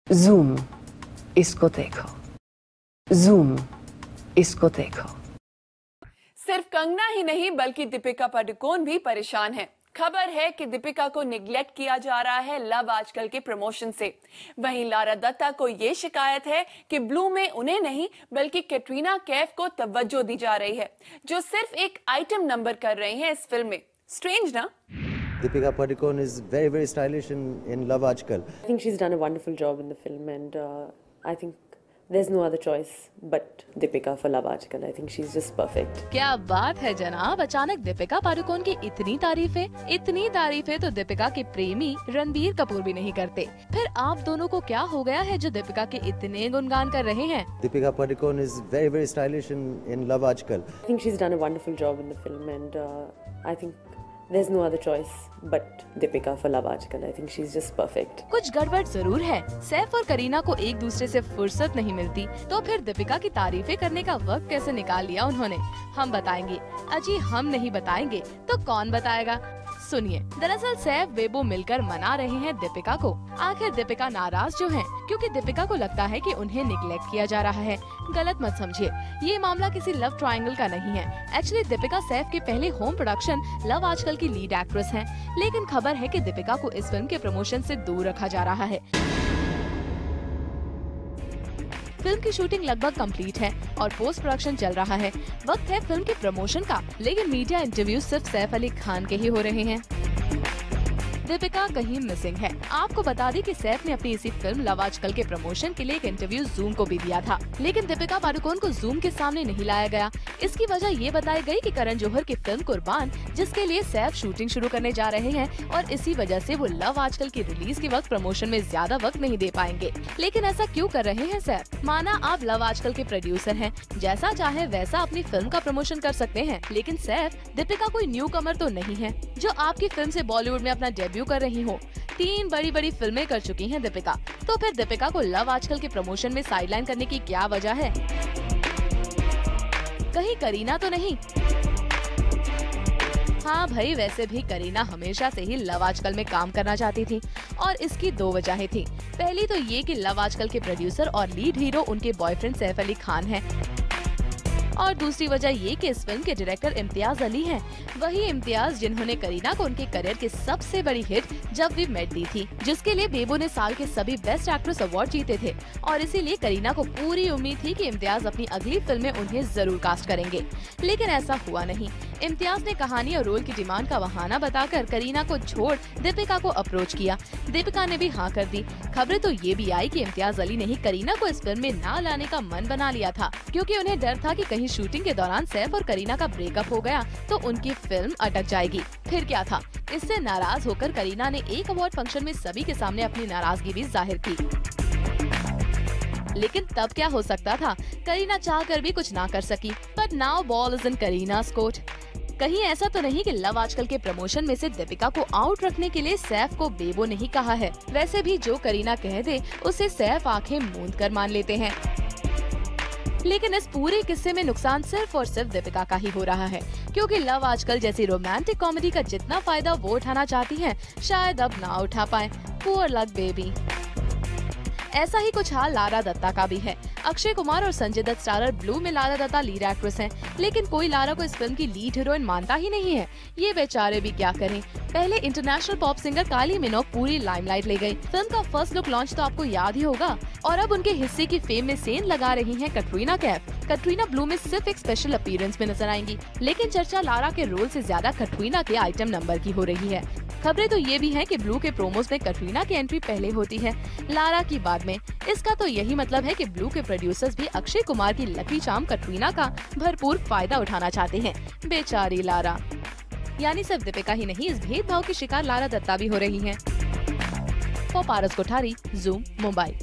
Zoom, इसको देखो। Zoom, इसको देखो। सिर्फ कंगना ही नहीं बल्कि दीपिका पादुकोण भी परेशान है। खबर है कि दीपिका को निग्लेक्ट किया जा रहा है लव आजकल के प्रमोशन से। वहीं लारा दत्ता को ये शिकायत है कि ब्लू में उन्हें नहीं बल्कि कैटरीना कैफ को तवज्जो दी जा रही है, जो सिर्फ एक आइटम नंबर कर रही हैं इस फिल्म में। स्ट्रेंज ना? Deepika Padukone is very, very stylish in Love Aajkal. I think she's done a wonderful job in the film, and I think there's no other choice but Deepika for Love Aajkal. I think she's just perfect. क्या बात है जनाब, अचानक दीपिका पादुकोण की इतनी तारीफें तो दीपिका के प्रेमी रणबीर कपूर भी नहीं करते। फिर आप दोनों को क्या हो गया है जो दीपिका के इतने गुणगान कर रहे हैं? Deepika Padukone is very, very stylish in Love Aajkal. I think she's done a wonderful job in the film, and I think there's no other choice but Deepika for Love Aajkal. I think she's just perfect. कुछ गड़बड़ जरूर है। सैफ और करीना को एक दूसरे से फुर्सत नहीं मिलती, तो फिर दीपिका की तारीफें करने का वक्त कैसे निकाल लिया उन्होंने? हम बताएंगे। अजी हम नहीं बताएंगे तो कौन बताएगा? सुनिए, दरअसल सैफ बेबो मिलकर मना रहे हैं दीपिका को। आखिर दीपिका नाराज जो हैं, क्योंकि दीपिका को लगता है कि उन्हें निग्लेक्ट किया जा रहा है। गलत मत समझिए, ये मामला किसी लव ट्रायंगल का नहीं है। एक्चुअली दीपिका सैफ के पहले होम प्रोडक्शन लव आजकल की लीड एक्ट्रेस हैं, लेकिन खबर है कि दीपिका को इस फिल्म के प्रमोशन से दूर रखा जा रहा है। फिल्म की शूटिंग लगभग कंप्लीट है और पोस्ट प्रोडक्शन चल रहा है। वक्त है फिल्म के प्रमोशन का, लेकिन मीडिया इंटरव्यू सिर्फ सैफ अली खान के ही हो रहे हैं। दीपिका कहीं मिसिंग है। आपको बता दी कि सैफ ने अपनी इसी फिल्म लव आजकल के प्रमोशन के लिए एक इंटरव्यू जूम को भी दिया था, लेकिन दीपिका पादुकोण को जूम के सामने नहीं लाया गया। इसकी वजह ये बताई गई कि करण जौहर की फिल्म कुर्बान, जिसके लिए सैफ शूटिंग शुरू करने जा रहे हैं, और इसी वजह से वो लव आजकल की रिलीज के वक्त प्रमोशन में ज्यादा वक्त नहीं दे पाएंगे। लेकिन ऐसा क्यों कर रहे हैं सैफ? माना आप लव आजकल के प्रोड्यूसर हैं, जैसा चाहे वैसा अपनी फिल्म का प्रमोशन कर सकते हैं, लेकिन सैफ दीपिका कोई न्यू कमर तो नहीं है जो आपकी फिल्म से बॉलीवुड में अपना डेब्यू कर रही हो। 3 बड़ी फिल्में कर चुकी हैं दीपिका, तो फिर दीपिका को लव आजकल के प्रमोशन में साइडलाइन करने की क्या वजह है? कहीं करीना तो नहीं? हाँ भाई, वैसे भी करीना हमेशा से ही लव आजकल में काम करना चाहती थी, और इसकी 2 वजहें थी। पहली तो ये कि लव आजकल के प्रोड्यूसर और लीड हीरो उनके बॉयफ्रेंड सैफ अली खान हैं, और दूसरी वजह ये कि इस फिल्म के डायरेक्टर इम्तियाज अली हैं, वही इम्तियाज जिन्होंने करीना को उनके करियर की सबसे बड़ी हिट जब वी मेट दी थी, जिसके लिए बेबो ने साल के सभी बेस्ट एक्ट्रेस अवार्ड जीते थे, और इसीलिए करीना को पूरी उम्मीद थी कि इम्तियाज अपनी अगली फिल्म में उन्हें जरूर कास्ट करेंगे। लेकिन ऐसा हुआ नहीं। इम्तियाज ने कहानी और रोल की डिमांड का बहाना बताकर करीना को छोड़ दीपिका को अप्रोच किया। दीपिका ने भी हाँ कर दी। खबरें तो ये भी आई कि इम्तियाज अली ने ही करीना को इस फिल्म में ना लाने का मन बना लिया था, क्योंकि उन्हें डर था कि कहीं शूटिंग के दौरान सैफ और करीना का ब्रेकअप हो गया तो उनकी फिल्म अटक जाएगी। फिर क्या था, इससे नाराज होकर करीना ने एक अवार्ड फंक्शन में सभी के सामने अपनी नाराजगी भी जाहिर की। लेकिन तब क्या हो सकता था, करीना चाहकर भी कुछ ना कर सकी। But now ball is in Kareena's court. कहीं ऐसा तो नहीं कि लव आजकल के प्रमोशन में से दीपिका को आउट रखने के लिए सैफ को बेबो नहीं कहा है। वैसे भी जो करीना कह दे उसे सैफ आंखें मूंद कर मान लेते हैं। लेकिन इस पूरे किस्से में नुकसान सिर्फ और सिर्फ दीपिका का ही हो रहा है, क्योंकि लव आजकल जैसी रोमांटिक कॉमेडी का जितना फायदा वो उठाना चाहती हैं, शायद अब ना उठा पाए। Poor luck baby. ऐसा ही कुछ हाल लारा दत्ता का भी है। अक्षय कुमार और संजय दत्त स्टारर ब्लू में लारा दत्ता लीड एक्ट्रेस हैं, लेकिन कोई लारा को इस फिल्म की लीड हीरोइन मानता ही नहीं है। ये बेचारे भी क्या करें। पहले इंटरनेशनल पॉप सिंगर काली मिनोग पूरी लाइमलाइट ले गई। फिल्म का फर्स्ट लुक लॉन्च तो आपको याद ही होगा, और अब उनके हिस्से की फेम में सेंध लगा रही हैं कैटरीना कैफ। कैटरीना ब्लू में सिर्फ एक स्पेशल अपीयरेंस में नजर आएंगी, लेकिन चर्चा लारा के रोल से ज्यादा कैटरीना के आइटम नंबर की हो रही है। खबरें तो ये भी हैं कि ब्लू के प्रोमोस में कैटरीना की एंट्री पहले होती है, लारा की बाद में। इसका तो यही मतलब है कि ब्लू के प्रोड्यूसर्स भी अक्षय कुमार की लकी चार्म कैटरीना का भरपूर फायदा उठाना चाहते हैं। बेचारी लारा। यानी सिर्फ दीपिका ही नहीं, इस भेदभाव की शिकार लारा दत्ता भी हो रही हैं। For Paras Kothari, zoom, Mumbai.